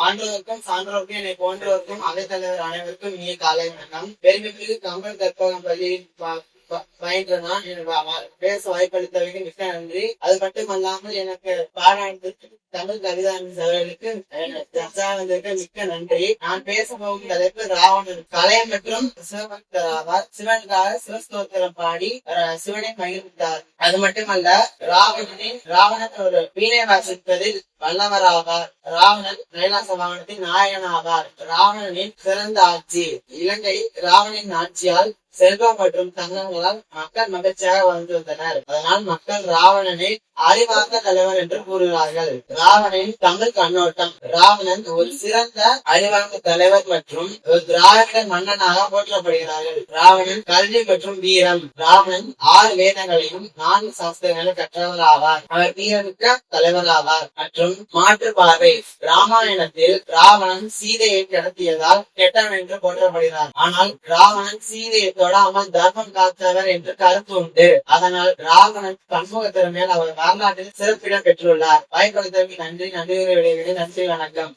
ஆண்டோருக்கும் சான்றோருக்கும் என்னை போன்றோருக்கும் அவைத்தலைவர் அனைவருக்கும் இனிய காலை வணக்கம். பெருமைமிகு கம்பன் கற்பகம் பள்ளியில் பயின்றனால் எனக்கு பேச வாய்ப்பளித்தவர்கள் மிக்க நன்றி. அது மட்டுமல்லாமல் எனக்கு பாராட்டு தமிழ் கவிதாவின் சகோதரர்களுக்கு மிக்க நன்றி. நான் பேச போகும் தலைப்பு ராவணன். கலை மற்றும் சிவபக்தர் ஆவார். சிவனுக்காக சிவஸ்தோத்திரம் பாடி சிவனை மகிழ்ந்தார். அது மட்டுமல்ல, ராவணன் ஒரு வீணை வாசிப்பதில் வல்லவராவார். ராவணன் கைலாச வாகனத்தின் நாயகன் ஆவார். ராவணனின் சிறந்த ஆட்சி. இலங்கை ராவணனின் ஆட்சியால் செல்வம் மற்றும் தங்கங்களால் மக்கள் மகிழ்ச்சியாக வாழ்ந்து வந்தனர். அதனால் மக்கள் ராவணனை அறிவார்ந்த தலைவர் என்று கூறுகிறார்கள். ராவணனின் தமிழ் கண்ணோட்டம். ராவணன் ஒரு சிறந்த அறிவார்ந்த தலைவர் மற்றும் ஒரு திராவிட மன்னனாக போற்றப்படுகிறார்கள். ராவணன் கல்வி மற்றும் வீரம். ராவணன் 6 வேதங்களையும் 4 சாஸ்திரங்களையும் கற்றவர் ஆவார். அவர் வீரமிக்க தலைவர் ஆவார். மற்றும் மாற்று பார்வை. ராமாயணத்தில் ராவணன் சீதையை கடத்தியதால் கெட்டவன் என்று போற்றப்படுகிறார். ஆனால் ராவணன் சீதையை தொடாமல் தர்மம் காத்தவர் என்று கருத்து உண்டு. அதனால் ராவணன் பன்முக திறமையால் அவர் வரலாற்றில் சிறப்பிடம் பெற்றுள்ளார். வாய்ப்பளித்தவருக்கு நன்றி. நன்றி, வணக்கம்.